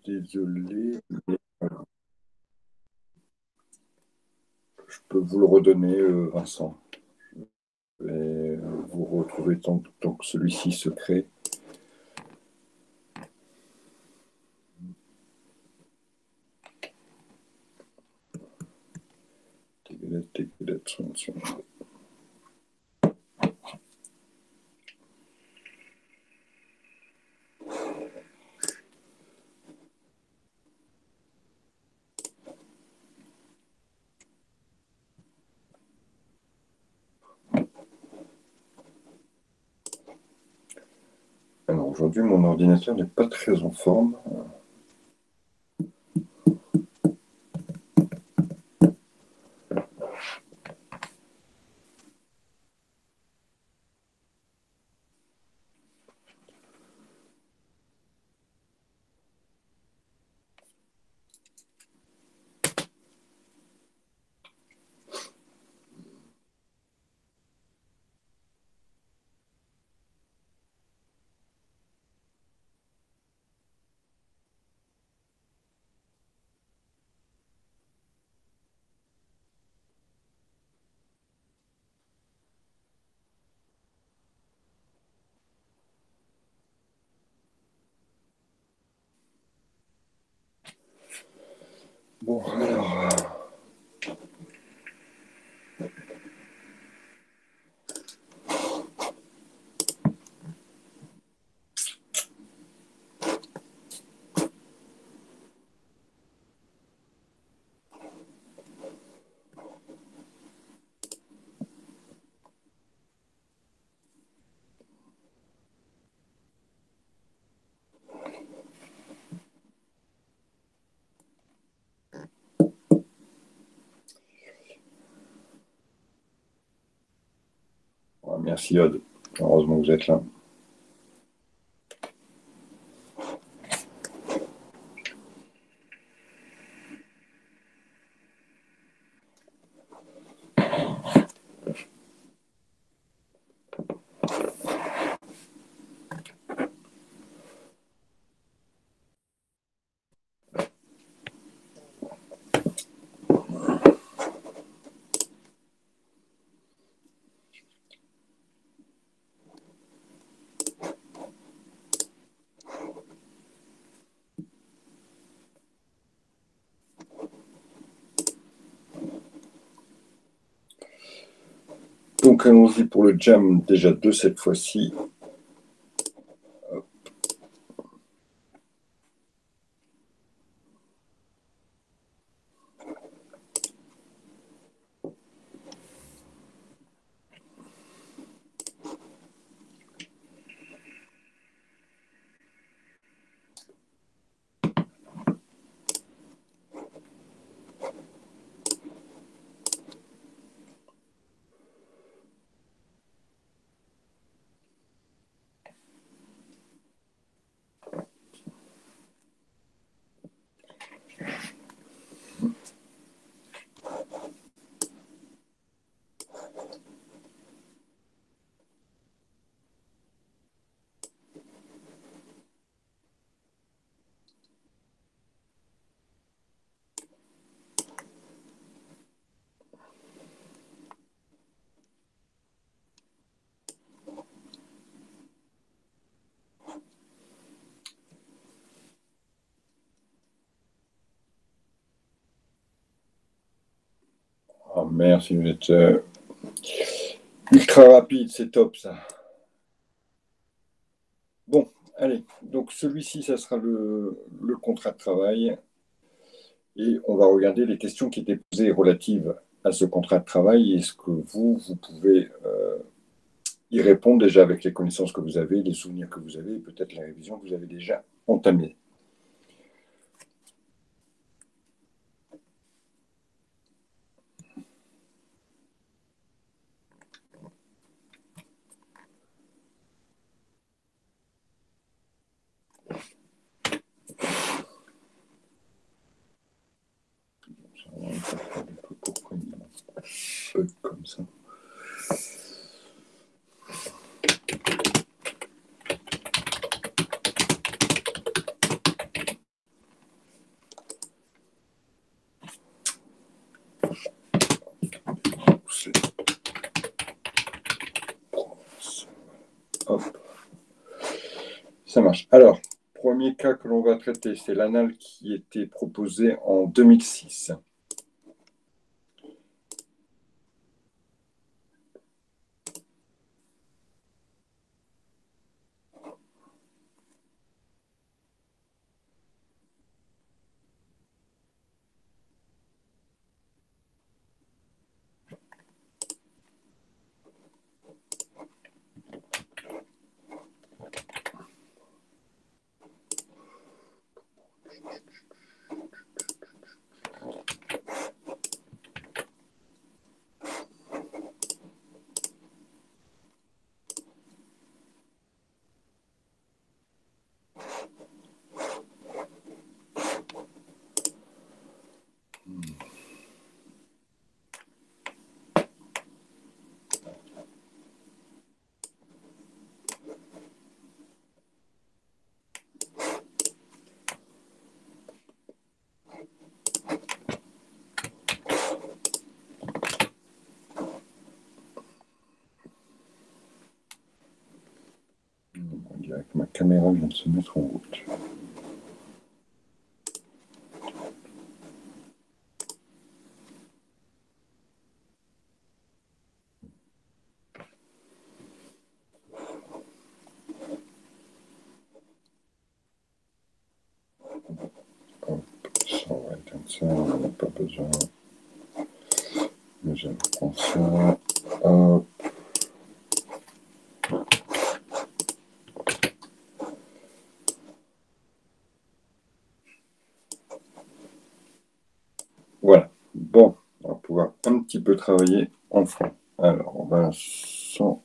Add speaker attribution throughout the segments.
Speaker 1: désolé, mais je peux vous le redonner, Vincent. Je vais vous retrouver tant que celui-ci se crée. Alors aujourd'hui, mon ordinateur n'est pas très en forme. Bon, alors, merci Odd. Heureusement que vous êtes là. Donc allons-y pour le jam déjà de cette fois-ci. Oh, merci, vous êtes ultra rapide, c'est top ça. Bon, allez, donc celui-ci, ça sera le contrat de travail. Et on va regarder les questions qui étaient posées relatives à ce contrat de travail. Est-ce que vous pouvez y répondre déjà avec les connaissances que vous avez, les souvenirs que vous avez, et peut-être la révision que vous avez déjà entamée. Pourquoi il y a un bug comme ça? Ça marche. Alors, premier cas que l'on va traiter, c'est l'anal qui était proposé en 2006. On dirait que ma caméra vient de se mettre en route. Hop, ça, on va éteindre ça, on n'en a pas besoin. Mais je prends ça. Hop. Voilà. Bon, on va pouvoir un petit peu travailler en fond. Alors, on va sans...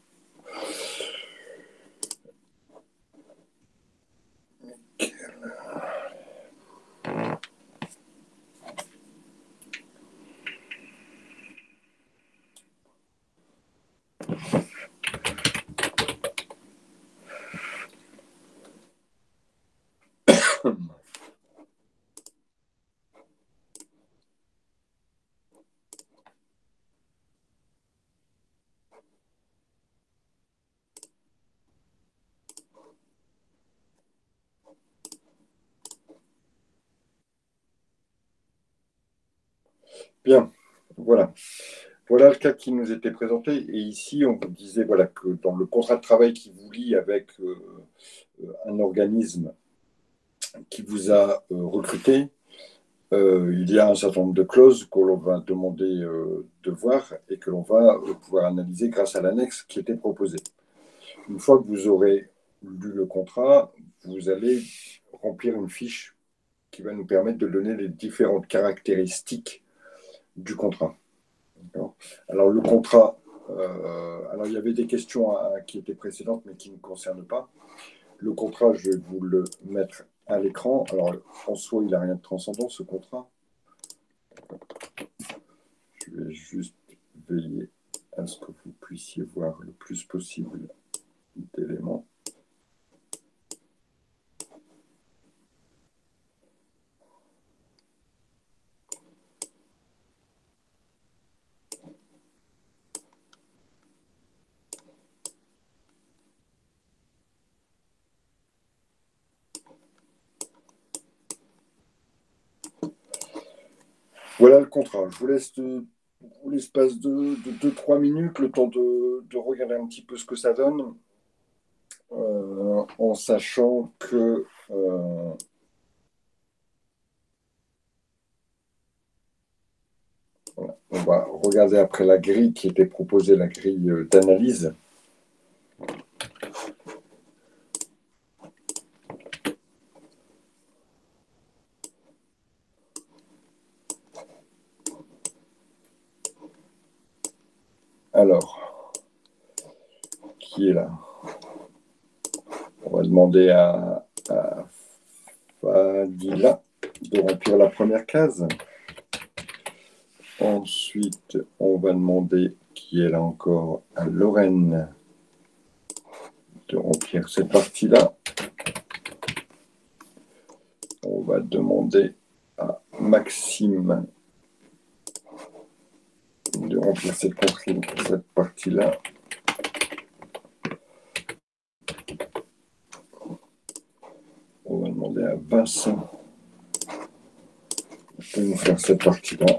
Speaker 1: Bien, voilà. Voilà le cas qui nous était présenté. Et ici, on vous disait voilà, que dans le contrat de travail qui vous lie avec un organisme qui vous a recruté, il y a un certain nombre de clauses que l'on va demander de voir et que l'on va pouvoir analyser grâce à l'annexe qui était proposée. Une fois que vous aurez lu le contrat, vous allez remplir une fiche qui va nous permettre de donner les différentes caractéristiques du contrat. Alors, le contrat, alors il y avait des questions qui étaient précédentes mais qui ne concernent pas. Le contrat, je vais vous le mettre à l'écran. Alors, en soi, il n'a rien de transcendant, ce contrat. Je vais juste veiller à ce que vous puissiez voir le plus possible d'éléments. Voilà le contrat. Je vous laisse l'espace de 2-3 minutes, le temps de regarder un petit peu ce que ça donne, en sachant que voilà, on va regarder après la grille qui était proposée, la grille d'analyse. Alors, qui est là? On va demander à Fadila de remplir la première case. Ensuite, on va demander, qui est là encore, à Lorraine de remplir cette partie-là. On va demander à Maxime de remplir cette partie-là. demander à Vincent de nous faire cette partie-là.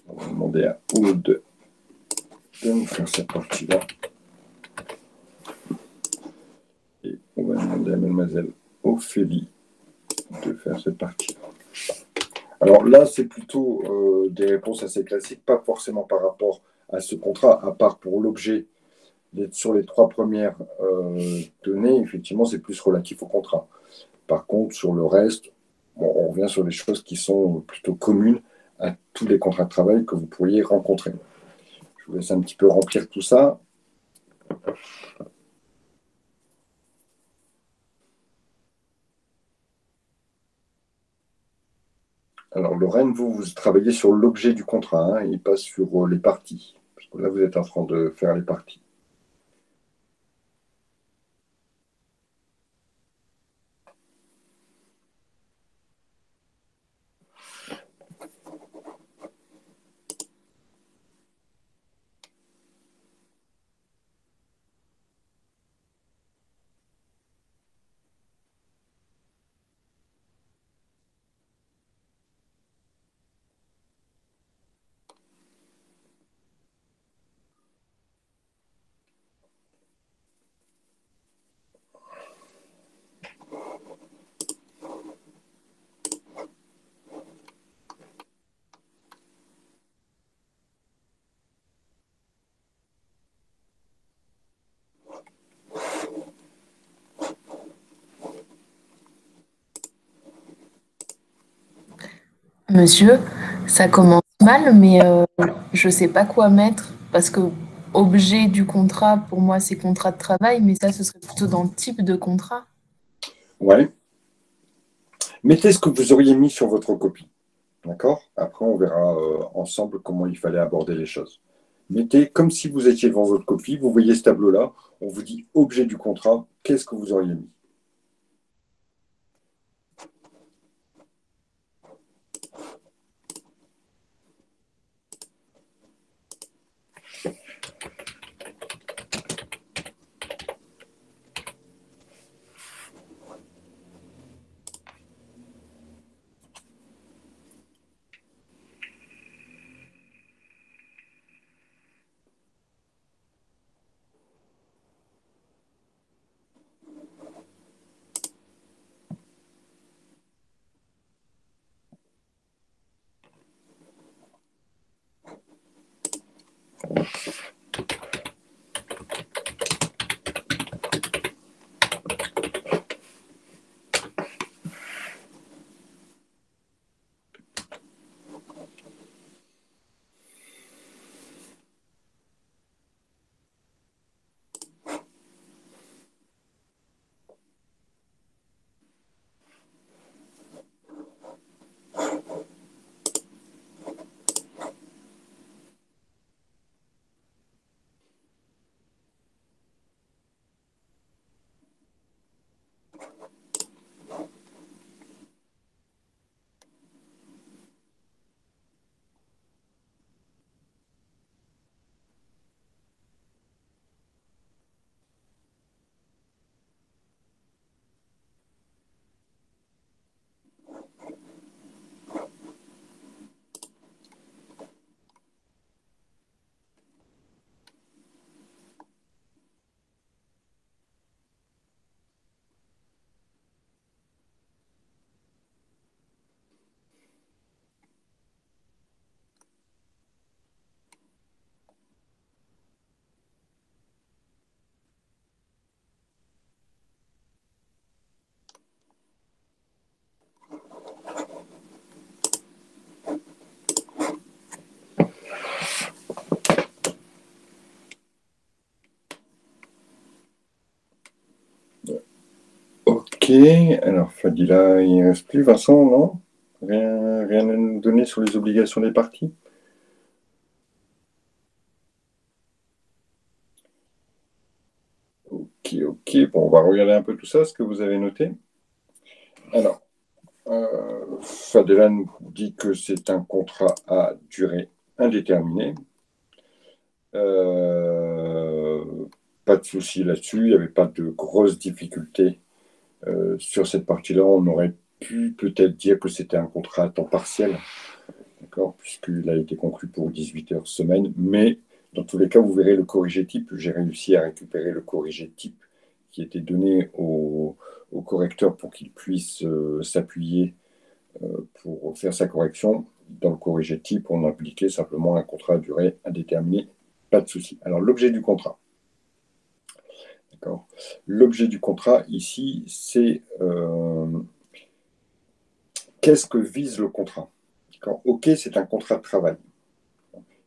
Speaker 1: On va demander à Aude de nous faire cette partie-là. Et on va demander à mademoiselle Ophélie de faire cette partie-là. Alors là, c'est plutôt des réponses assez classiques, pas forcément par rapport à ce contrat, à part pour l'objet. Sur les 3 premières données, effectivement, c'est plus relatif au contrat. Par contre, sur le reste, bon, on revient sur les choses qui sont plutôt communes à tous les contrats de travail que vous pourriez rencontrer. Je vous laisse un petit peu remplir tout ça. Alors, Lorraine, vous travaillez sur l'objet du contrat, hein, il passe sur les parties. Parce que là, vous êtes en train de faire les parties.
Speaker 2: Monsieur, ça commence mal, mais je sais pas quoi mettre parce que objet du contrat, pour moi, c'est contrat de travail, mais ça, ce serait plutôt dans le type de contrat.
Speaker 1: Ouais. Mettez ce que vous auriez mis sur votre copie. D'accord? Après, on verra ensemble comment il fallait aborder les choses. Mettez comme si vous étiez devant votre copie, vous voyez ce tableau-là, on vous dit objet du contrat, qu'est-ce que vous auriez mis? Ok, alors Fadila, il ne reste plus. Vincent, non? Rien à nous donner sur les obligations des parties? Ok. Bon, on va regarder un peu tout ça, ce que vous avez noté. Alors, Fadela nous dit que c'est un contrat à durée indéterminée. Euh, Pas de souci là-dessus, il n'y avait pas de grosses difficultés Sur cette partie-là, on aurait pu peut-être dire que c'était un contrat à temps partiel, d'accord, puisqu'il a été conclu pour 18 heures semaine, mais dans tous les cas, vous verrez le corrigé type. J'ai réussi à récupérer le corrigé type qui était donné au correcteur pour qu'il puisse s'appuyer pour faire sa correction. Dans le corrigé type, on appliquait simplement un contrat à durée indéterminée, pas de souci. Alors, l'objet du contrat. D'accord. L'objet du contrat, ici, c'est qu'est-ce que vise le contrat. OK, c'est un contrat de travail.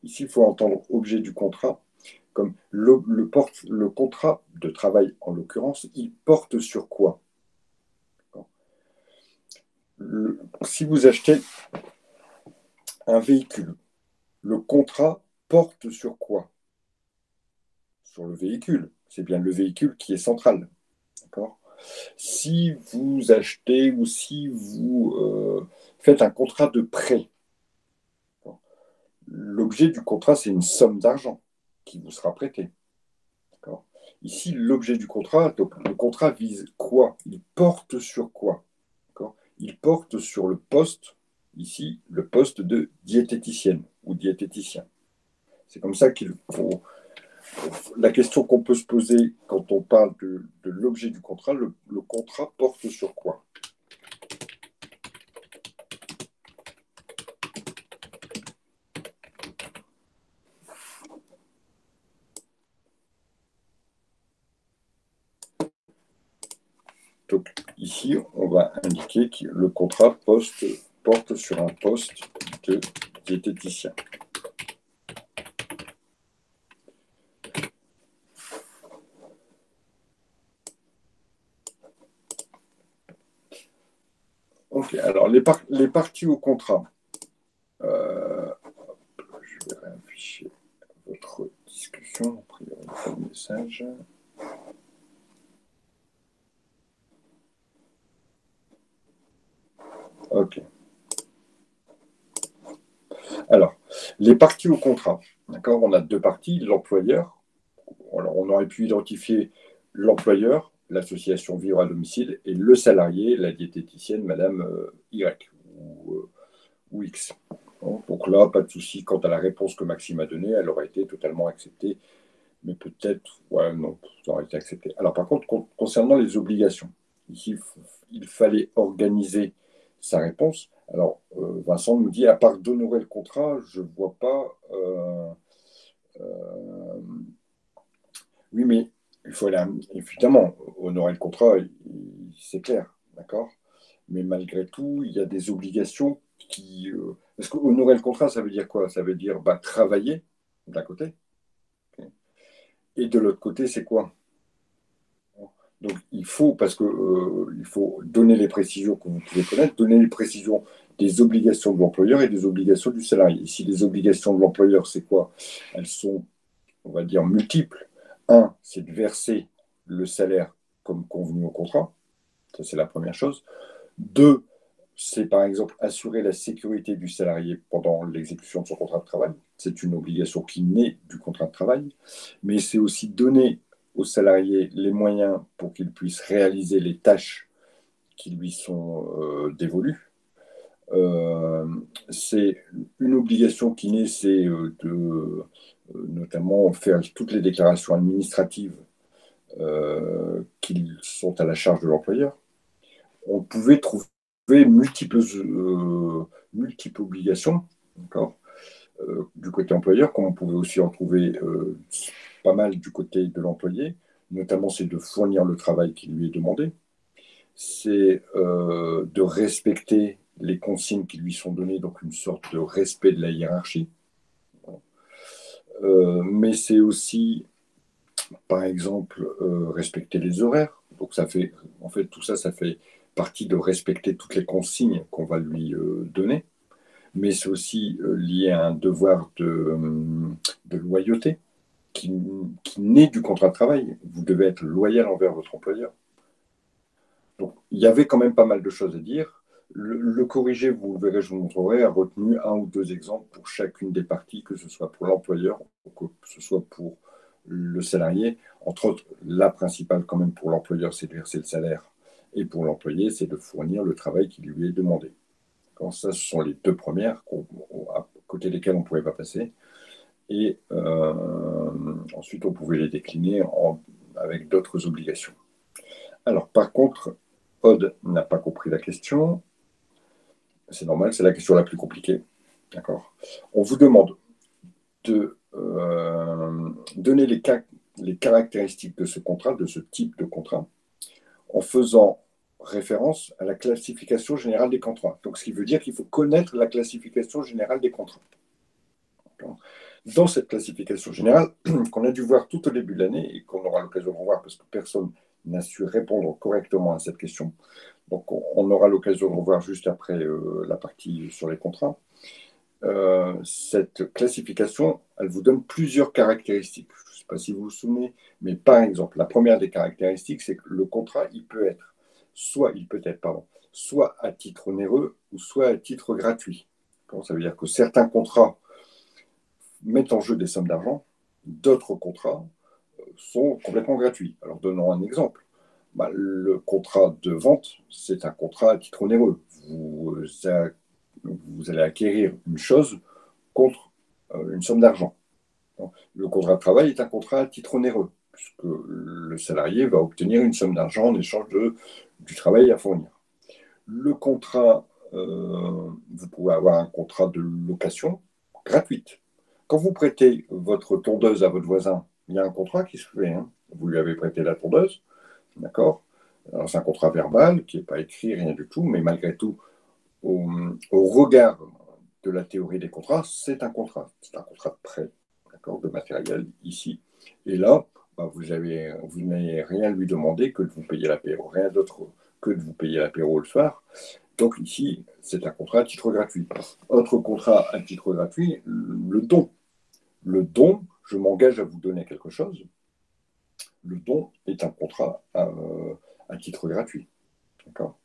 Speaker 1: Ici, il faut entendre objet du contrat comme le contrat de travail, en l'occurrence, il porte sur quoi? Si vous achetez un véhicule, le contrat porte sur quoi? Sur le véhicule. C'est bien le véhicule qui est central. D'accord. Si vous achetez ou si vous faites un contrat de prêt, l'objet du contrat, c'est une somme d'argent qui vous sera prêtée. D'accord. Ici, l'objet du contrat, donc le contrat vise quoi? Il porte sur quoi? D'accord. Il porte sur le poste, ici, le poste de diététicienne ou diététicien. C'est comme ça qu'il faut. La question qu'on peut se poser quand on parle de l'objet du contrat, le contrat porte sur quoi? Donc, ici, on va indiquer que le contrat porte sur un poste de diététicien. Ok, alors les parties au contrat. Je vais réafficher votre discussion, après le message. Ok. Alors, les parties au contrat. D'accord, on a deux parties, l'employeur. Alors, on aurait pu identifier l'employeur, l'association Vivre à domicile, et le salarié, la diététicienne, Madame Y ou X. Bon, donc là, pas de souci. Quant à la réponse que Maxime a donnée, elle aurait été totalement acceptée. Mais peut-être, ouais, non, ça aurait été accepté. Alors, par contre, concernant les obligations, ici, il fallait organiser sa réponse. Alors, Vincent nous dit, à part d'honorer le contrat, je ne vois pas. Euh, oui, mais il faut aller, évidemment, honorer le contrat, c'est clair, d'accord? Mais malgré tout, il y a des obligations qui. Parce qu'honorer le contrat, ça veut dire quoi? Ça veut dire bah, travailler, d'un côté. Okay. Et de l'autre côté, c'est quoi? Donc, il faut, parce que il faut donner les précisions que vous pouvez connaître, donner les précisions des obligations de l'employeur et des obligations du salarié. Ici, les obligations de l'employeur, c'est quoi? Elles sont, on va dire, multiples. Un, c'est de verser le salaire comme convenu au contrat. Ça, c'est la première chose. Deux, c'est par exemple assurer la sécurité du salarié pendant l'exécution de son contrat de travail. C'est une obligation qui naît du contrat de travail. Mais c'est aussi donner aux salariés les moyens pour qu'ils puissent réaliser les tâches qui lui sont dévolues. C'est une obligation qui naît, c'est de notamment faire toutes les déclarations administratives qui sont à la charge de l'employeur. On pouvait trouver multiples obligations, d'accord, du côté employeur, comme on pouvait aussi en trouver pas mal du côté de l'employé. Notamment, c'est de fournir le travail qui lui est demandé, c'est de respecter les consignes qui lui sont données, donc une sorte de respect de la hiérarchie. Mais c'est aussi, par exemple, respecter les horaires. Donc ça fait, en fait, tout ça, ça fait partie de respecter toutes les consignes qu'on va lui donner. Mais c'est aussi lié à un devoir de loyauté qui naît du contrat de travail. Vous devez être loyal envers votre employeur. Donc, il y avait quand même pas mal de choses à dire. Le corrigé, vous verrez, je vous montrerai, a retenu un ou deux exemples pour chacune des parties, que ce soit pour l'employeur ou que ce soit pour le salarié. Entre autres, la principale quand même pour l'employeur, c'est de verser le salaire Et pour l'employé, c'est de fournir le travail qui lui est demandé. Ça, ce sont les deux premières à côté desquelles on ne pouvait pas passer. Et ensuite, on pouvait les décliner avec d'autres obligations. Alors, par contre, Aude n'a pas compris la question. C'est normal, c'est la question la plus compliquée. D'accord. On vous demande de donner les caractéristiques de ce contrat, de ce type de contrat, en faisant référence à la classification générale des contrats. Donc, ce qui veut dire qu'il faut connaître la classification générale des contrats. Dans cette classification générale, qu'on a dû voir tout au début de l'année et qu'on aura l'occasion de revoir parce que personne n'a su répondre correctement à cette question. Donc, on aura l'occasion de revoir juste après la partie sur les contrats. Cette classification, elle vous donne plusieurs caractéristiques. Je ne sais pas si vous vous souvenez, mais par exemple, la première des caractéristiques, c'est que le contrat, il peut être soit à titre onéreux ou soit à titre gratuit. Ça veut dire que certains contrats mettent en jeu des sommes d'argent, d'autres contrats sont complètement gratuits. Alors, donnons un exemple. Le contrat de vente, c'est un contrat à titre onéreux. Vous allez acquérir une chose contre une somme d'argent. Le contrat de travail est un contrat à titre onéreux, puisque le salarié va obtenir une somme d'argent en échange du travail à fournir. Le contrat, vous pouvez avoir un contrat de location gratuite. Quand vous prêtez votre tondeuse à votre voisin, il y a un contrat qui se fait. Hein. Vous lui avez prêté la tondeuse, d'accord? Alors, c'est un contrat verbal qui n'est pas écrit, rien du tout, mais malgré tout, au regard de la théorie des contrats, c'est un contrat. C'est un contrat de prêt, d'accord, de matériel ici. Et là, vous n'avez rien lui demandé que de vous payer l'apéro, rien d'autre que de vous payer l'apéro le soir. Donc ici, c'est un contrat à titre gratuit. Autre contrat à titre gratuit, le don. Le don, je m'engage à vous donner quelque chose. Le don est un contrat à titre gratuit. D'accord.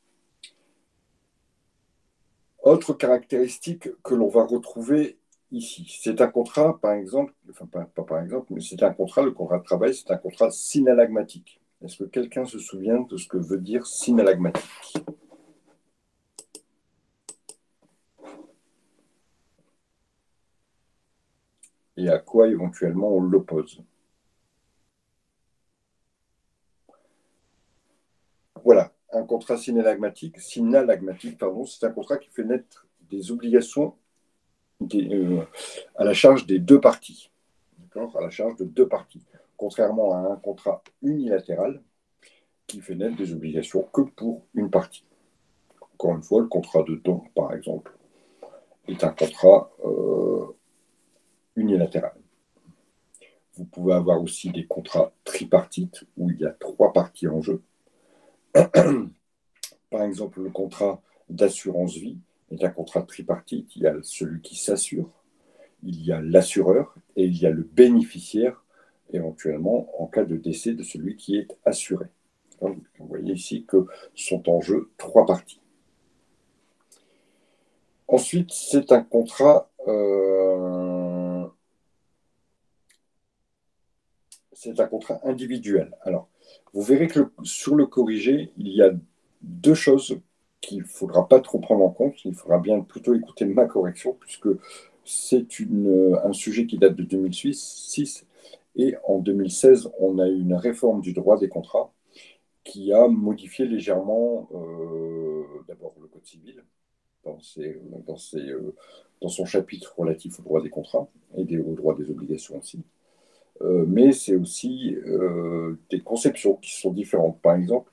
Speaker 1: Autre caractéristique que l'on va retrouver ici, c'est un contrat, par exemple, enfin pas par exemple, mais c'est un contrat, le contrat de travail, c'est un contrat synallagmatique. Est-ce que quelqu'un se souvient de ce que veut dire synallagmatique? Et à quoi éventuellement on l'oppose? Voilà, un contrat synallagmatique, c'est un contrat qui fait naître des obligations à la charge des deux parties. À la charge de deux parties. Contrairement à un contrat unilatéral qui fait naître des obligations que pour une partie. Encore une fois, le contrat de don, par exemple, est un contrat unilatéral. Vous pouvez avoir aussi des contrats tripartites où il y a trois parties en jeu. Par exemple, le contrat d'assurance vie est un contrat tripartite. Il y a celui qui s'assure, il y a l'assureur et il y a le bénéficiaire, éventuellement en cas de décès de celui qui est assuré. Vous voyez ici que sont en jeu trois parties. Ensuite, c'est un contrat individuel. Alors, vous verrez que sur le corrigé, il y a deux choses qu'il ne faudra pas trop prendre en compte. Il faudra bien plutôt écouter ma correction, puisque c'est un sujet qui date de 2006. Et en 2016, on a eu une réforme du droit des contrats qui a modifié légèrement d'abord le Code civil dans son chapitre relatif au droit des contrats et au droit des obligations aussi. Mais c'est aussi des conceptions qui sont différentes. Par exemple,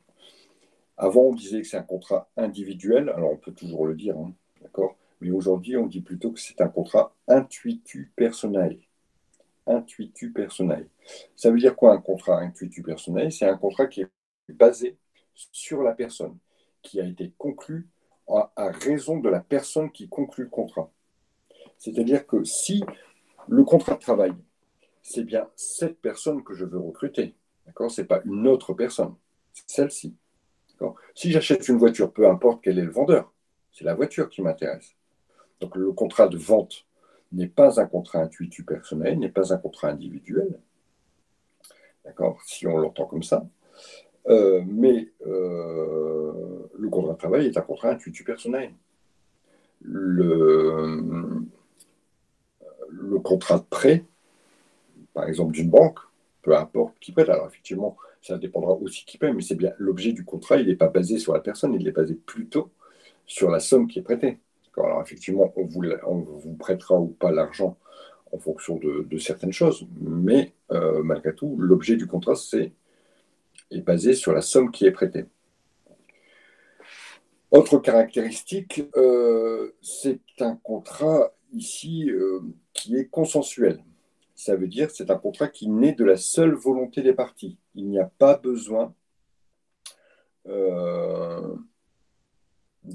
Speaker 1: avant, on disait que c'est un contrat individuel, alors on peut toujours le dire, hein, d'accord, mais aujourd'hui, on dit plutôt que c'est un contrat intuitu personae. Intuitu personae. Ça veut dire quoi un contrat intuitu personae? C'est un contrat qui est basé sur la personne, qui a été conclu à raison de la personne qui conclut le contrat. C'est-à-dire que si le contrat de travail, c'est bien cette personne que je veux recruter, d'accord? Ce n'est pas une autre personne, c'est celle-ci. Si j'achète une voiture, peu importe quel est le vendeur, c'est la voiture qui m'intéresse. Donc le contrat de vente n'est pas un contrat intuitu personnel, n'est pas un contrat individuel, d'accord, si on l'entend comme ça. Mais contrat de travail est un contrat intuitu personnel. Le contrat de prêt, par exemple d'une banque, peu importe qui prête. Alors effectivement, ça dépendra aussi qui paie, mais c'est bien l'objet du contrat, il n'est pas basé sur la personne, il est basé plutôt sur la somme qui est prêtée. Alors effectivement, on vous prêtera ou pas l'argent en fonction de certaines choses, mais malgré tout, l'objet du contrat est basé sur la somme qui est prêtée. Autre caractéristique, c'est un contrat ici qui est consensuel. Ça veut dire que c'est un contrat qui naît de la seule volonté des parties. Il n'y a pas besoin de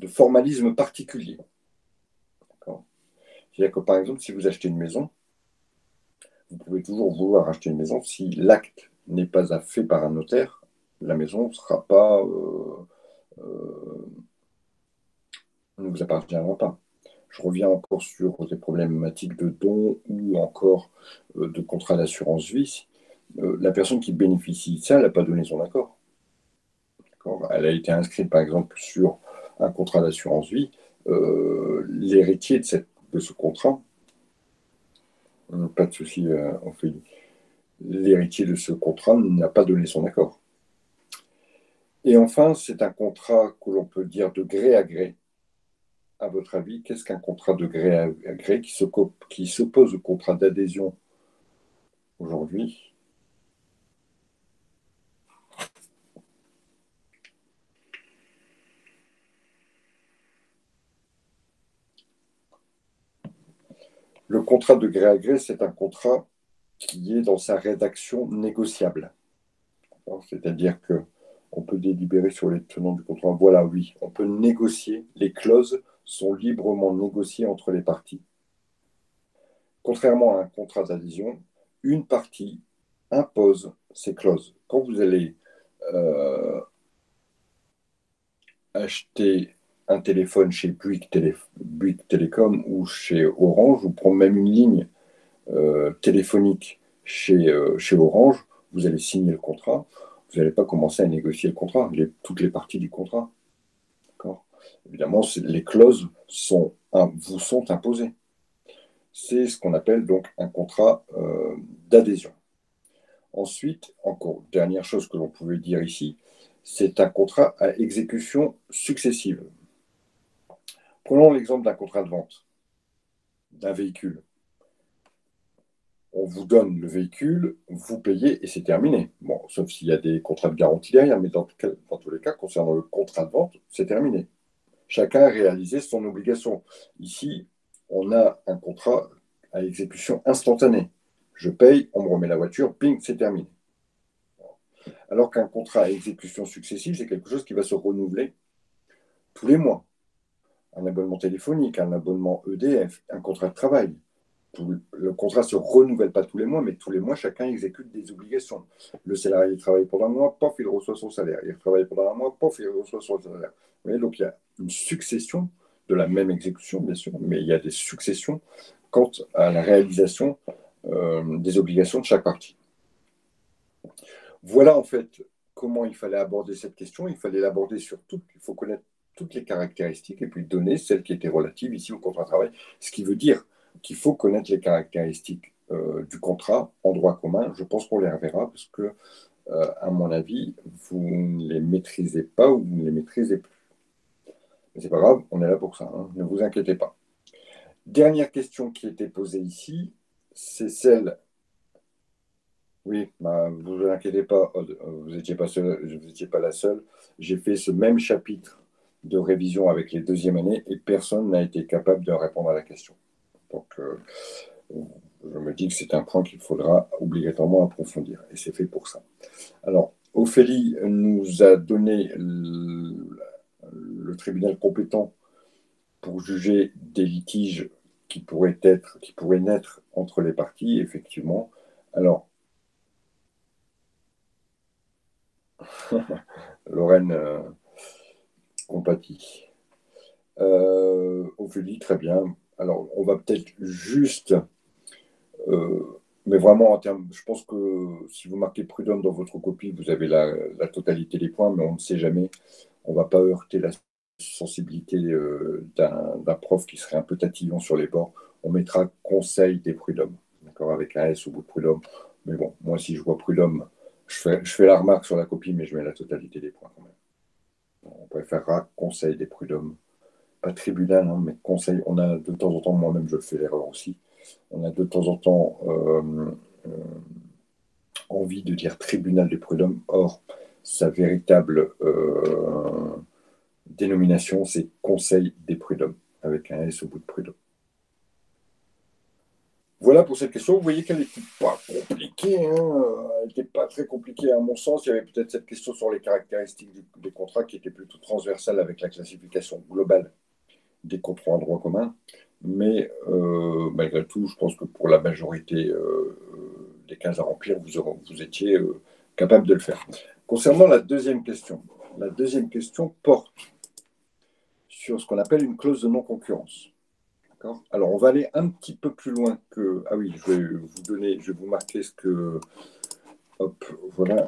Speaker 1: formalisme particulier. C'est-à-dire que par exemple, si vous achetez une maison, vous pouvez toujours vouloir acheter une maison. Si l'acte n'est pas fait par un notaire, la maison ne vous appartiendra pas. Je reviens encore sur des problématiques de dons ou encore de contrat d'assurance vie. La personne qui bénéficie de ça, elle n'a pas donné son accord. Elle a été inscrite, par exemple, sur un contrat d'assurance vie. L'héritier de ce contrat, pas de souci, Ophélie, l'héritier de ce contrat n'a pas donné son accord. Et enfin, c'est un contrat que l'on peut dire de gré à gré. À votre avis, qu'est-ce qu'un contrat de gré à gré qui s'oppose au contrat d'adhésion aujourd'hui? Le contrat de gré à gré, c'est un contrat qui est dans sa rédaction négociable. C'est-à-dire qu'on peut délibérer sur les tenants du contrat. Voilà, oui, on peut négocier. Les clauses sont librement négociées entre les parties. Contrairement à un contrat d'adhésion, une partie impose ces clauses. Quand vous allez acheter un téléphone chez Bouygues Télécom ou chez Orange, ou prendre même une ligne téléphonique chez Orange, vous allez signer le contrat. Vous n'allez pas commencer à négocier le contrat, toutes les parties du contrat. Évidemment, les clauses vous sont imposées. C'est ce qu'on appelle donc un contrat d'adhésion. Ensuite, encore dernière chose que l'on pouvait dire ici, c'est un contrat à exécution successive. Prenons l'exemple d'un contrat de vente d'un véhicule. On vous donne le véhicule, vous payez et c'est terminé. Bon, sauf s'il y a des contrats de garantie derrière, mais dans tous les cas, concernant le contrat de vente, c'est terminé. Chacun a réalisé son obligation. Ici, on a un contrat à exécution instantanée. Je paye, on me remet la voiture, ping, c'est terminé. Alors qu'un contrat à exécution successive, c'est quelque chose qui va se renouveler tous les mois. Un abonnement téléphonique, un abonnement EDF, un contrat de travail. Le contrat ne se renouvelle pas tous les mois, mais tous les mois, chacun exécute des obligations. Le salarié travaille pendant un mois, pof, il reçoit son salaire. Il travaille pendant un mois, pof, il reçoit son salaire. Vous voyez, donc il y a une succession de la même exécution, bien sûr, mais il y a des successions quant à la réalisation des obligations de chaque partie. Voilà en fait comment il fallait aborder cette question. Il fallait l'aborder il faut connaître toutes les caractéristiques et puis donner celles qui étaient relatives ici au contrat de travail, ce qui veut dire qu'il faut connaître les caractéristiques du contrat en droit commun. Je pense qu'on les reverra parce que, à mon avis, vous ne les maîtrisez pas ou vous ne les maîtrisez plus. Mais c'est pas grave, on est là pour ça, hein, ne vous inquiétez pas. Dernière question qui était posée ici, c'est celle. Oui, bah, vous inquiétez pas, Aude, vous n'étiez pas la seule. J'ai fait ce même chapitre de révision avec les deuxièmes années et personne n'a été capable de répondre à la question. Donc, je me dis que c'est un point qu'il faudra obligatoirement approfondir et c'est fait pour ça. Alors, Ophélie nous a donné le tribunal compétent pour juger des litiges qui pourraient naître entre les parties, effectivement. Alors, Lorraine compatit. Ophélie, très bien. Alors, on va peut-être juste, mais vraiment en termes, je pense que si vous marquez prud'homme dans votre copie, vous avez la totalité des points, mais on ne sait jamais. On ne va pas heurter la sensibilité d'un prof qui serait un peu tatillon sur les bords, on mettra conseil des prud'hommes, d'accord, avec un S au bout de prud'homme. Mais bon, moi, si je vois prud'homme, je fais la remarque sur la copie, mais je mets la totalité des points quand même. On préférera conseil des prud'hommes. Pas tribunal, hein, mais conseil. On a de temps en temps, moi-même, je fais l'erreur aussi. On a de temps en temps envie de dire tribunal des prud'hommes. Or, sa véritable dénomination, c'est conseil des prud'hommes, avec un S au bout de prud'homme. Voilà pour cette question. Vous voyez qu'elle n'était pas compliquée. Hein. Elle n'était pas très compliquée à mon sens. Il y avait peut-être cette question sur les caractéristiques des contrats qui était plutôt transversale avec la classification globale des contrats en droit commun. Mais malgré tout, je pense que pour la majorité des 15 à remplir, vous étiez capable de le faire. Concernant la deuxième question porte sur ce qu'on appelle une clause de non-concurrence. Alors, on va aller un petit peu plus loin que... Ah oui, je vais vous marquer ce que... Hop, voilà.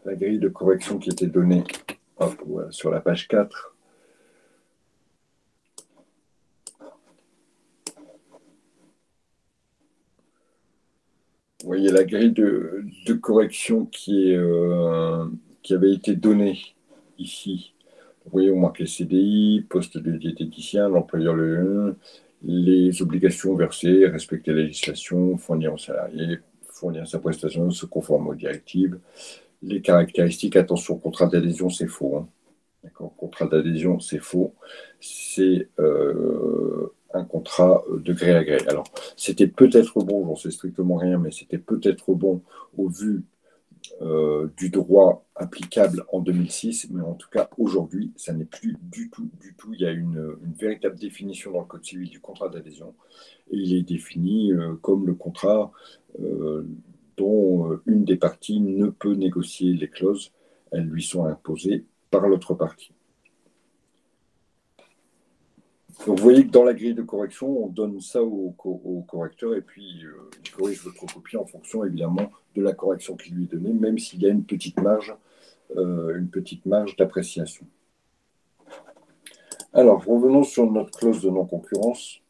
Speaker 1: La grille de correction qui était donnée voilà, sur la page 4. Vous voyez la grille de correction qui avait été donnée ici. Vous voyez, on marque les CDI, poste de diététicien, l'employeur, les obligations versées, respecter la législation, fournir aux salariés, fournir sa prestation, se conformer aux directives. Les caractéristiques, attention, contrat d'adhésion, c'est faux. Hein. D'accord, contrat d'adhésion, c'est faux. C'est un contrat de gré à gré. Alors, c'était peut-être bon, j'en sais strictement rien, mais c'était peut-être bon au vu du droit applicable en 2006, mais en tout cas, aujourd'hui, ça n'est plus du tout. Il y a une véritable définition dans le Code civil du contrat d'adhésion, et il est défini comme le contrat dont une des parties ne peut négocier les clauses. Elles lui sont imposées par l'autre partie. Donc, vous voyez que dans la grille de correction, on donne ça au correcteur et puis il corrige votre copie en fonction, évidemment, de la correction qui lui est donnée, même s'il y a une petite marge d'appréciation. Alors, revenons sur notre clause de non-concurrence.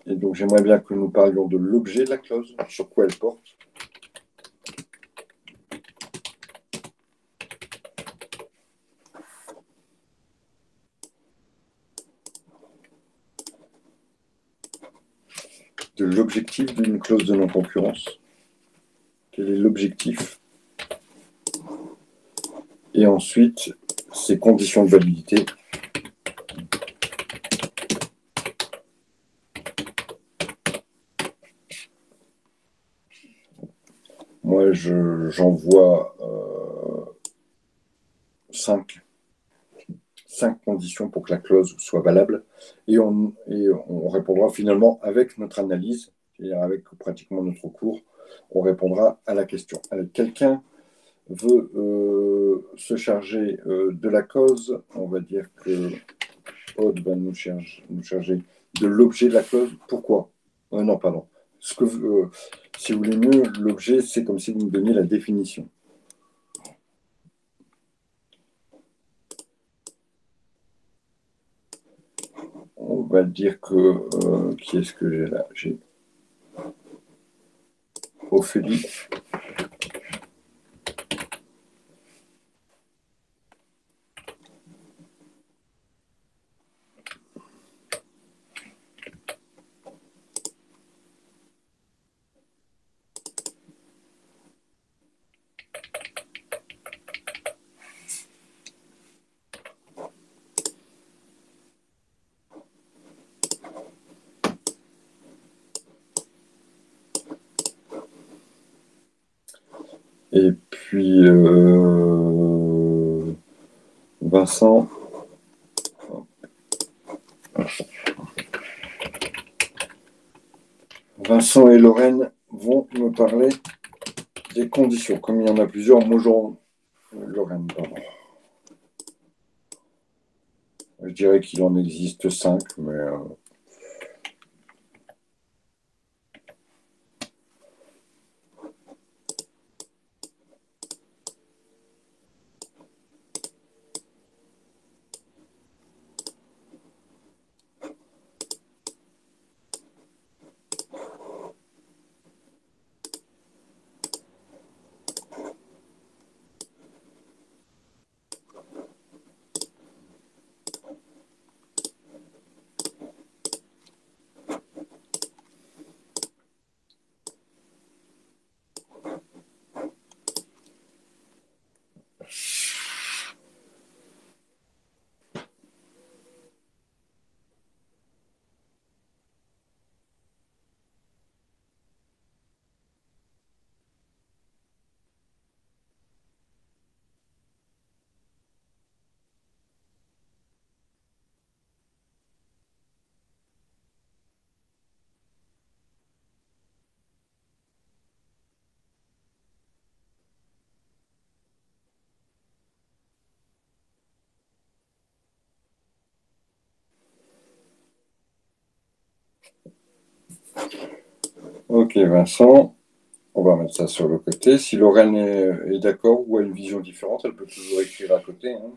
Speaker 1: Et donc, j'aimerais bien que nous parlions de l'objet de la clause, sur quoi elle porte. De l'objectif d'une clause de non-concurrence. Quel est l'objectif? Et ensuite, ses conditions de validité. Moi, j'en vois 5 conditions pour que la clause soit valable. Et on répondra finalement avec notre analyse, c'est-à-dire avec pratiquement notre cours, on répondra à la question. Quelqu'un veut se charger de la cause, on va dire que Aude va nous charger de l'objet de la clause. Pourquoi? Non, pardon. Si vous voulez mieux, l'objet, c'est comme si vous me donniez la définition. On va dire que... qui est-ce que j'ai là? J'ai Ophélie. Et puis Vincent. Vincent et Lorraine vont me parler des conditions. Comme il y en a plusieurs, moi Lorraine, pardon. Je dirais qu'il en existe 5, mais ok, Vincent, on va mettre ça sur le côté. Si Lorraine est d'accord ou a une vision différente, elle peut toujours écrire à côté, hein.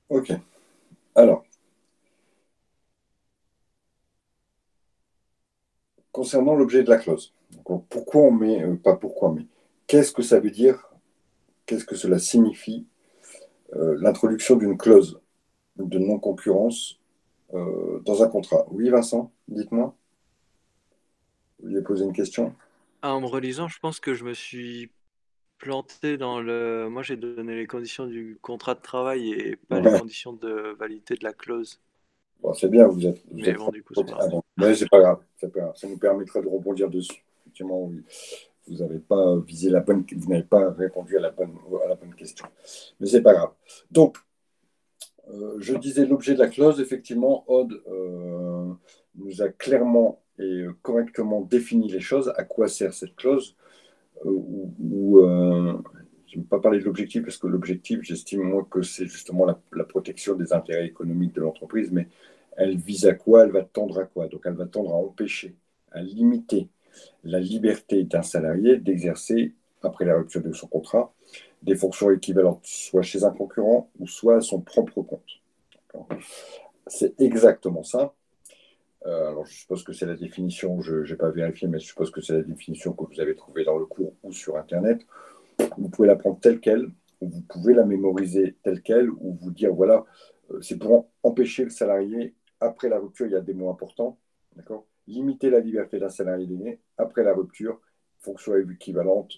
Speaker 1: Ok, alors, concernant l'objet de la clause, donc, pourquoi on met, pas pourquoi, mais qu'est-ce que ça veut dire, qu'est-ce que cela signifie, l'introduction d'une clause de non-concurrence dans un contrat? Oui, Vincent, dites-moi. Vous vouliez poser une question?
Speaker 3: Ah, en me relisant, je pense que je me suis planté dans le. Moi, j'ai donné les conditions du contrat de travail et pas les
Speaker 1: Ouais.
Speaker 3: conditions de validité de la clause.
Speaker 1: Bon, c'est bien, vous
Speaker 3: Mais
Speaker 1: êtes
Speaker 3: bon, du coup, c'est pas
Speaker 1: ah,
Speaker 3: grave.
Speaker 1: bon. Mais c'est pas grave, c'est pas grave. Ça nous permettra de rebondir dessus. Effectivement, oui. Vous n'avez pas visé la bonne, vous n'avez pas répondu à la bonne question. Mais c'est pas grave. Donc, je disais l'objet de la clause, effectivement, Aude nous a clairement et correctement défini les choses. À quoi sert cette clause? Je ne vais pas parler de l'objectif parce que l'objectif, j'estime moi que c'est justement la protection des intérêts économiques de l'entreprise, mais elle vise à quoi? Elle va tendre à quoi? Donc elle va tendre à empêcher, à limiter la liberté d'un salarié d'exercer, après la rupture de son contrat, des fonctions équivalentes, soit chez un concurrent ou soit à son propre compte. C'est exactement ça. Alors, je suppose que c'est la définition, je n'ai pas vérifié, mais je suppose que c'est la définition que vous avez trouvée dans le cours ou sur Internet. Vous pouvez la prendre telle qu'elle, ou vous pouvez la mémoriser telle qu'elle, ou vous dire, voilà, c'est pour empêcher le salarié, après la rupture, il y a des mots importants, d'accord? Limiter la liberté d'un salarié donné, après la rupture, fonction équivalente,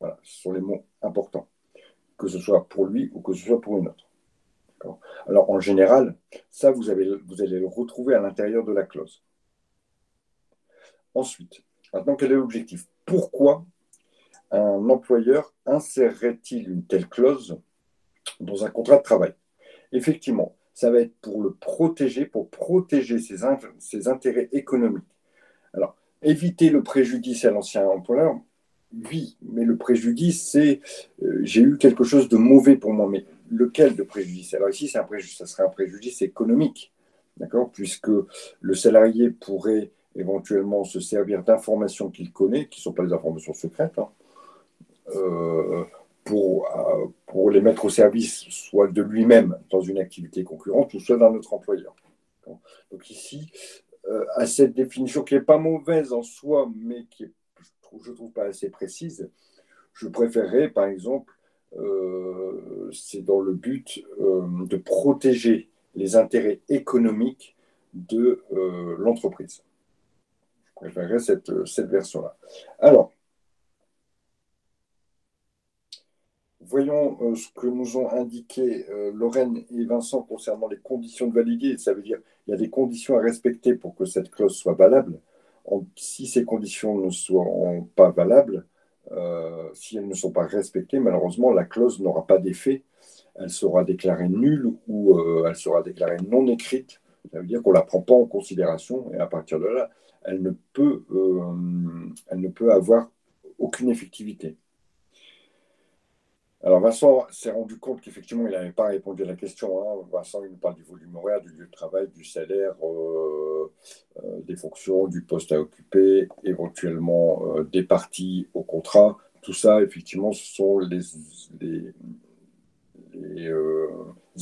Speaker 1: voilà, ce sont les mots importants, que ce soit pour lui ou que ce soit pour une autre. D'accord. Alors, en général, ça, vous allez le retrouver à l'intérieur de la clause. Ensuite, maintenant, quel est l'objectif? Pourquoi un employeur insérerait-il une telle clause dans un contrat de travail? Effectivement, ça va être pour le protéger, pour protéger ses intérêts économiques. Alors, éviter le préjudice à l'ancien employeur, Oui, mais le préjudice, c'est j'ai eu quelque chose de mauvais pour moi. Mais lequel de préjudice? Alors ici, ça serait un préjudice économique, d'accord? Puisque le salarié pourrait éventuellement se servir d'informations qu'il connaît, qui ne sont pas des informations secrètes, hein, euh, pour les mettre au service soit de lui-même dans une activité concurrente ou soit d'un autre employeur. Donc ici, à cette définition qui n'est pas mauvaise en soi, mais qui est, je trouve pas assez précise, je préférerais, par exemple, c'est dans le but de protéger les intérêts économiques de l'entreprise. Je préférerais cette version-là. Alors, voyons ce que nous ont indiqué Lorraine et Vincent concernant les conditions de validité. Ça veut dire qu'il y a des conditions à respecter pour que cette clause soit valable. Si ces conditions ne sont pas valables, si elles ne sont pas respectées, malheureusement, la clause n'aura pas d'effet. Elle sera déclarée nulle ou elle sera déclarée non écrite. Ça veut dire qu'on ne la prend pas en considération et à partir de là, elle ne peut avoir aucune effectivité. Alors Vincent s'est rendu compte qu'effectivement, il n'avait pas répondu à la question, hein. Vincent, il nous parle du volume horaire, du lieu de travail, du salaire, des fonctions, du poste à occuper, éventuellement des parties au contrat. Tout ça, effectivement, ce sont les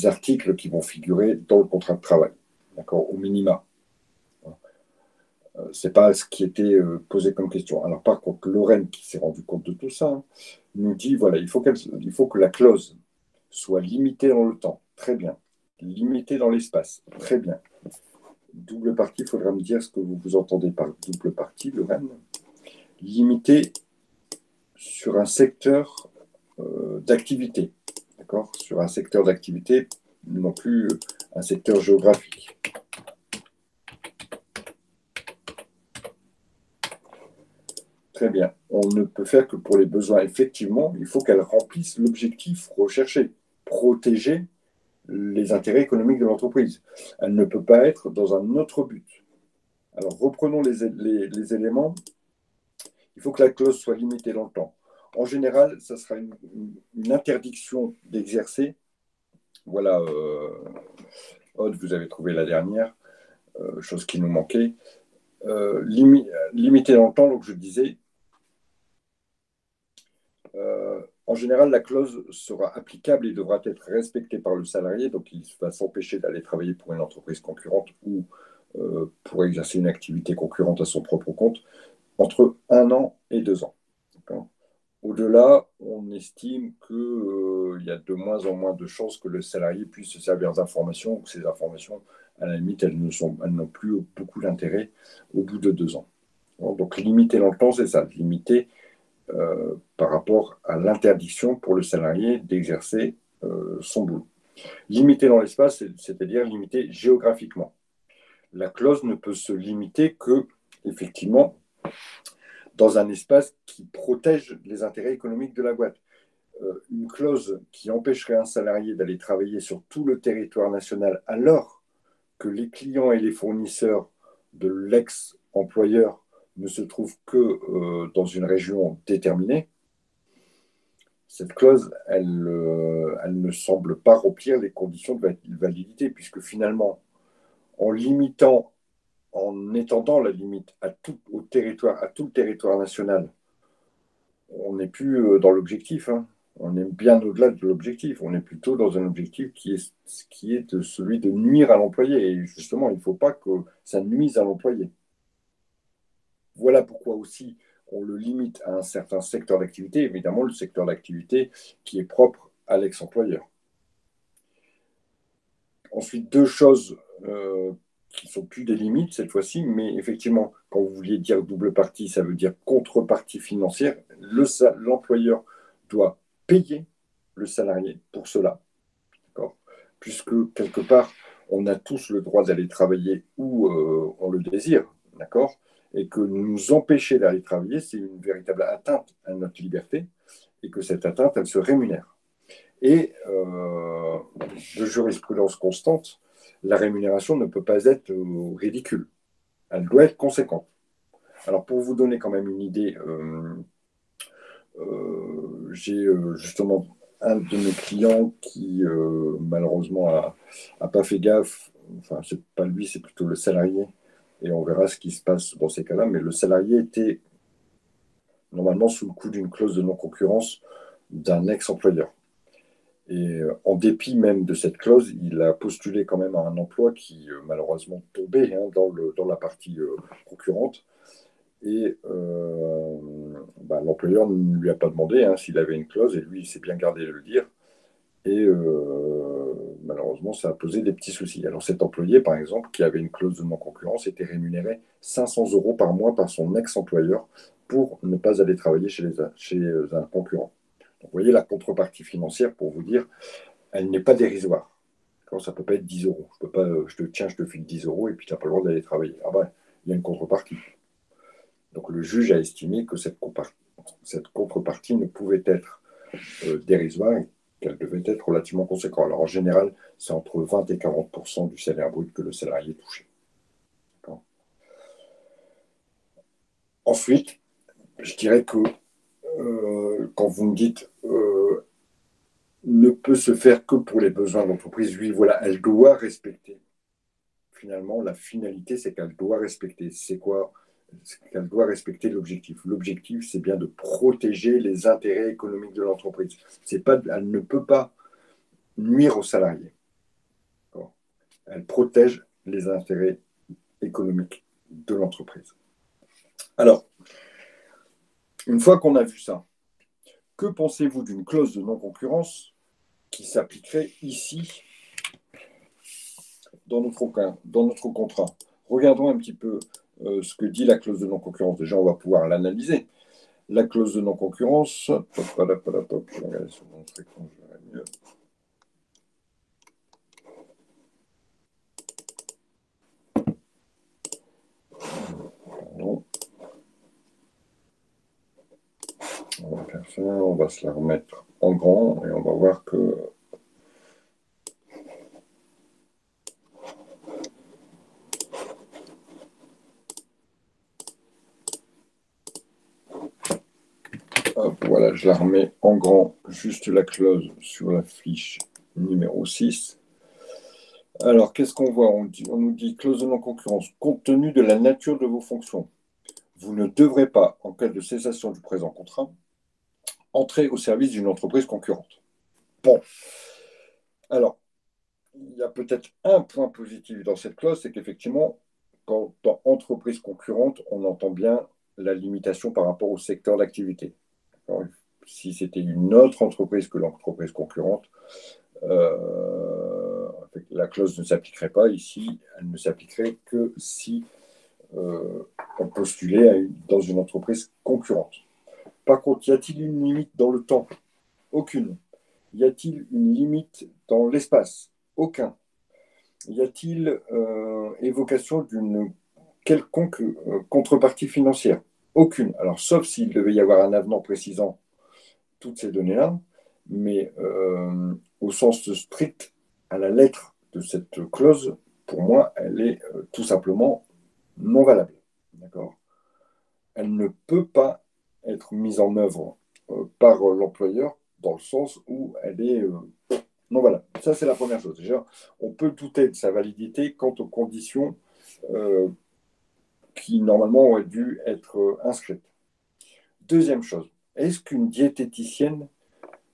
Speaker 1: articles qui vont figurer dans le contrat de travail, d'accord, au minima. Ce n'est pas ce qui était posé comme question. Alors par contre, Lorraine, qui s'est rendu compte de tout ça, hein, nous dit, voilà, il faut que la clause soit limitée dans le temps. Très bien. Limitée dans l'espace. Très bien. Double partie, il faudra me dire ce que vous entendez par double partie, Lorraine. Limitée sur un secteur d'activité. D'accord? Sur un secteur d'activité, non plus un secteur géographique. Très bien. On ne peut faire que pour les besoins. Effectivement, il faut qu'elle remplisse l'objectif recherché, protéger les intérêts économiques de l'entreprise. Elle ne peut pas être dans un autre but. Alors, reprenons les éléments. Il faut que la clause soit limitée dans le temps. En général, ça sera une interdiction d'exercer. Voilà, Aude, vous avez trouvé la dernière, chose qui nous manquait. Limité dans le temps, donc je disais, en général, la clause sera applicable et devra être respectée par le salarié, donc il va s'empêcher d'aller travailler pour une entreprise concurrente ou pour exercer une activité concurrente à son propre compte entre 1 an et 2 ans. Au-delà, on estime qu'il y a de moins en moins de chances que le salarié puisse se servir d'informations, ou que ces informations, à la limite, elles n'ont plus beaucoup d'intérêt au bout de 2 ans. Donc limiter dans le temps, c'est ça, limiter par rapport à l'interdiction pour le salarié d'exercer son boulot. Limiter dans l'espace, c'est-à-dire limiter géographiquement. La clause ne peut se limiter que, effectivement, dans un espace qui protège les intérêts économiques de la boîte. Une clause qui empêcherait un salarié d'aller travailler sur tout le territoire national alors que les clients et les fournisseurs de l'ex-employeur ne se trouvent que dans une région déterminée, cette clause, elle ne semble pas remplir les conditions de validité, puisque finalement, en limitant, en étendant la limite à tout le territoire national, on n'est plus dans l'objectif, hein. On est bien au-delà de l'objectif. On est plutôt dans un objectif qui est celui de nuire à l'employé. Et justement, il ne faut pas que ça nuise à l'employé. Voilà pourquoi aussi on le limite à un certain secteur d'activité, évidemment le secteur d'activité qui est propre à l'ex-employeur. Ensuite, deux choses qui ne sont plus des limites cette fois-ci, mais effectivement, quand vous vouliez dire double partie, ça veut dire contrepartie financière. L'employeur doit payer le salarié pour cela, d'accord, puisque quelque part, on a tous le droit d'aller travailler où on le désire, d'accord, et que nous empêcher d'aller travailler, c'est une véritable atteinte à notre liberté, et que cette atteinte, elle se rémunère. Et de jurisprudence constante, la rémunération ne peut pas être ridicule. Elle doit être conséquente. Alors, pour vous donner quand même une idée j'ai justement un de mes clients qui malheureusement a pas fait gaffe. Enfin, c'est pas lui, c'est plutôt le salarié. Et on verra ce qui se passe dans ces cas-là. Mais le salarié était normalement sous le coup d'une clause de non-concurrence d'un ex-employeur. Et en dépit même de cette clause, il a postulé quand même à un emploi qui malheureusement tombait dans la partie concurrente. Et l'employeur ne lui a pas demandé s'il avait une clause, et lui, il s'est bien gardé de le dire. Et malheureusement, ça a posé des petits soucis. Alors cet employé, par exemple, qui avait une clause de non-concurrence, était rémunéré 500 € par mois par son ex-employeur pour ne pas aller travailler chez un concurrent. Donc, vous voyez la contrepartie financière, pour vous dire, elle n'est pas dérisoire. Ça ne peut pas être 10 euros. Je peux pas, je te file 10 € et puis tu n'as pas le droit d'aller travailler. Ah ben, il y a une contrepartie. Donc le juge a estimé que cette contrepartie ne pouvait être dérisoire et qu'elle devait être relativement conséquente. Alors en général, c'est entre 20 et 40% du salaire brut que le salarié touchait. Ensuite, je dirais que quand vous me dites ne peut se faire que pour les besoins de l'entreprise, oui, voilà, elle doit respecter. Finalement, la finalité, c'est qu'elle doit respecter. C'est quoi? C'est qu'elle doit respecter l'objectif. L'objectif, c'est bien de protéger les intérêts économiques de l'entreprise. Elle ne peut pas nuire aux salariés. Elle protège les intérêts économiques de l'entreprise. Alors, une fois qu'on a vu ça, que pensez-vous d'une clause de non-concurrence qui s'appliquerait ici dans notre contrat? Regardons un petit peu ce que dit la clause de non-concurrence. Déjà, on va pouvoir l'analyser. La clause de non-concurrence, je vais regarder sur mon écran, je verrai mieux. Pardon. On va faire ça, on va se la remettre en grand et on va voir que hop, voilà, je la remets en grand, juste la clause sur la fiche numéro 6. Alors, qu'est-ce qu'on voit? On nous dit clause de non-concurrence. Compte tenu de la nature de vos fonctions, vous ne devrez pas, en cas de cessation du présent contrat, entrer au service d'une entreprise concurrente. Bon. Alors, il y a peut-être un point positif dans cette clause, c'est qu'effectivement, quand dans entreprise concurrente, on entend bien la limitation par rapport au secteur d'activité. Si c'était une autre entreprise que l'entreprise concurrente, la clause ne s'appliquerait pas. Ici, elle ne s'appliquerait que si on postulait dans une entreprise concurrente. Par contre, y a-t-il une limite dans le temps? Aucune. Y a-t-il une limite dans l'espace? Aucun. Y a-t-il évocation d'une quelconque contrepartie financière? Aucune. Alors, sauf s'il devait y avoir un avenant précisant toutes ces données-là, mais au sens strict, à la lettre de cette clause, pour moi, elle est tout simplement non valable. D'accord? Elle ne peut pas être mise en œuvre par l'employeur dans le sens où elle est non valable. Ça, c'est la première chose. Déjà, on peut douter de sa validité quant aux conditions qui, normalement, auraient dû être inscrites. Deuxième chose, est-ce qu'une diététicienne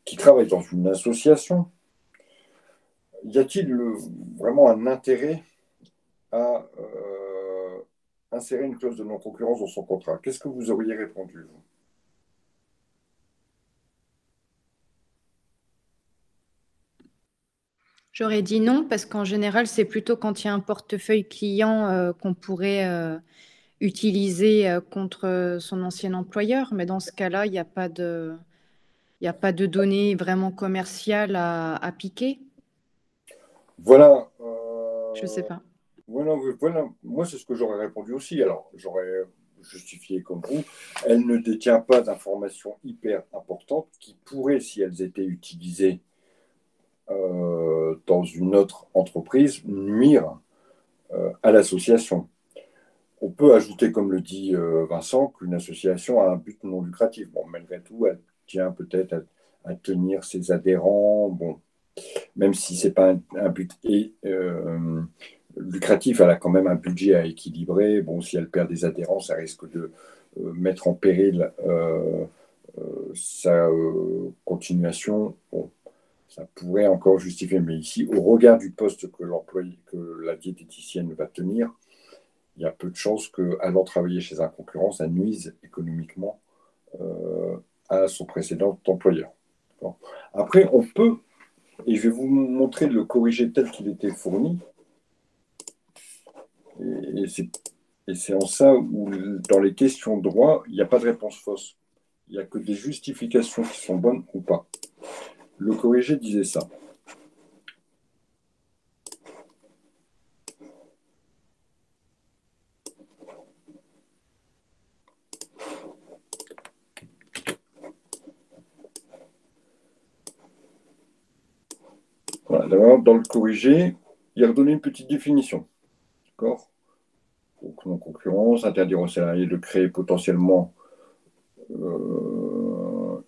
Speaker 1: qui travaille dans une association, y a-t-il vraiment un intérêt à insérer une clause de non-concurrence dans son contrat? Qu'est-ce que vous auriez répondu, vous?
Speaker 4: J'aurais dit non, parce qu'en général, c'est plutôt quand il y a un portefeuille client qu'on pourrait utiliser contre son ancien employeur. Mais dans ce cas-là, il n'y a pas de données vraiment commerciales à piquer.
Speaker 1: Voilà.
Speaker 4: Je ne sais pas.
Speaker 1: Voilà. Moi, c'est ce que j'aurais répondu aussi. Alors, j'aurais justifié comme vous. Elle ne détient pas d'informations hyper importantes qui pourraient, si elles étaient utilisées dans une autre entreprise, nuire à l'association. On peut ajouter, comme le dit Vincent, qu'une association a un but non lucratif. Bon, malgré tout, elle tient peut-être à tenir ses adhérents. Bon, même si ce n'est pas un but lucratif, elle a quand même un budget à équilibrer. Bon, si elle perd des adhérents, ça risque de mettre en péril sa continuation. Bon, ça pourrait encore justifier. Mais ici, au regard du poste que la diététicienne va tenir, il y a peu de chances qu'allant travailler chez un concurrent, ça nuise économiquement à son précédent employeur. Bon. Après, on peut, et je vais vous montrer le corrigé tel qu'il était fourni, et c'est en ça où, dans les questions de droit, il n'y a pas de réponse fausse. Il n'y a que des justifications qui sont bonnes ou pas. Le corrigé disait ça. Voilà, d'abord, dans le corrigé, il a redonné une petite définition. D'accord ? Donc, non-concurrence, interdire aux salariés de créer potentiellement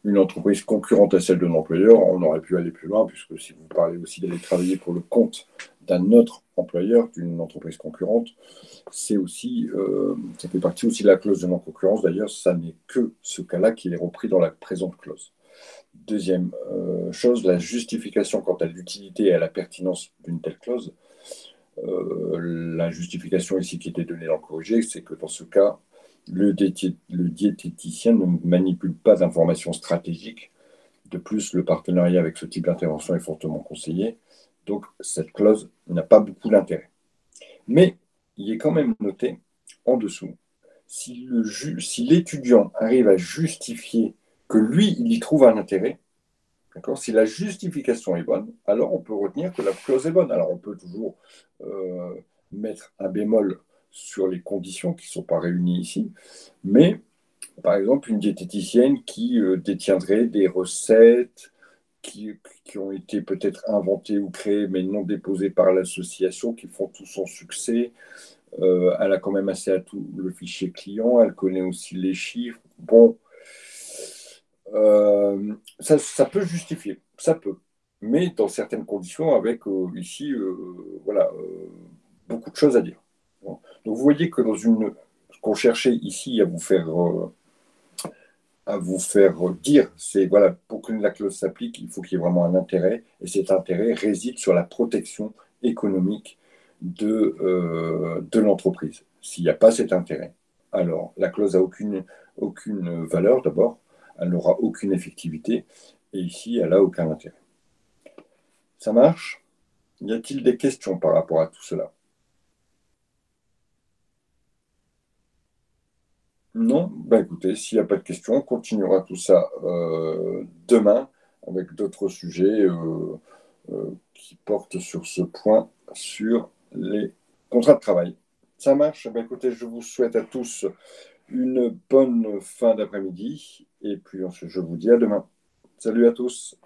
Speaker 1: une entreprise concurrente à celle de l'employeur. On aurait pu aller plus loin, puisque si vous parlez aussi d'aller travailler pour le compte d'un autre employeur, d'une entreprise concurrente, c'est aussi, ça fait partie aussi de la clause de non-concurrence. D'ailleurs, ça n'est que ce cas-là qui est repris dans la présente clause. Deuxième chose, la justification quant à l'utilité et à la pertinence d'une telle clause. La justification ici qui était donnée dans le corrigé, c'est que dans ce cas, le diététicien ne manipule pas d'informations stratégiques. De plus, le partenariat avec ce type d'intervention est fortement conseillé. Donc, cette clause n'a pas beaucoup d'intérêt. Mais il est quand même noté en dessous, si l'étudiant arrive à justifier que lui, il y trouve un intérêt, si la justification est bonne, alors on peut retenir que la clause est bonne. Alors on peut toujours mettre un bémol sur les conditions qui ne sont pas réunies ici, mais par exemple une diététicienne qui détiendrait des recettes qui ont été peut-être inventées ou créées mais non déposées par l'association, qui font tout son succès. Elle a quand même assez à tout le fichier client, elle connaît aussi les chiffres. Bon, ça peut justifier, ça peut, mais dans certaines conditions, avec ici, voilà, beaucoup de choses à dire. Bon. Donc vous voyez que qu'on cherchait ici à vous faire dire, c'est voilà, pour que la clause s'applique, il faut qu'il y ait vraiment un intérêt, et cet intérêt réside sur la protection économique de l'entreprise. S'il n'y a pas cet intérêt, alors la clause n'a aucune valeur d'abord, elle n'aura aucune effectivité, et ici, elle n'a aucun intérêt. Ça marche ? Y a-t-il des questions par rapport à tout cela ? Non ? Ben écoutez, s'il n'y a pas de questions, on continuera tout ça demain avec d'autres sujets qui portent sur ce point, sur les contrats de travail. Ça marche ? Ben écoutez, je vous souhaite à tous une bonne fin d'après-midi et puis je vous dis à demain. Salut à tous.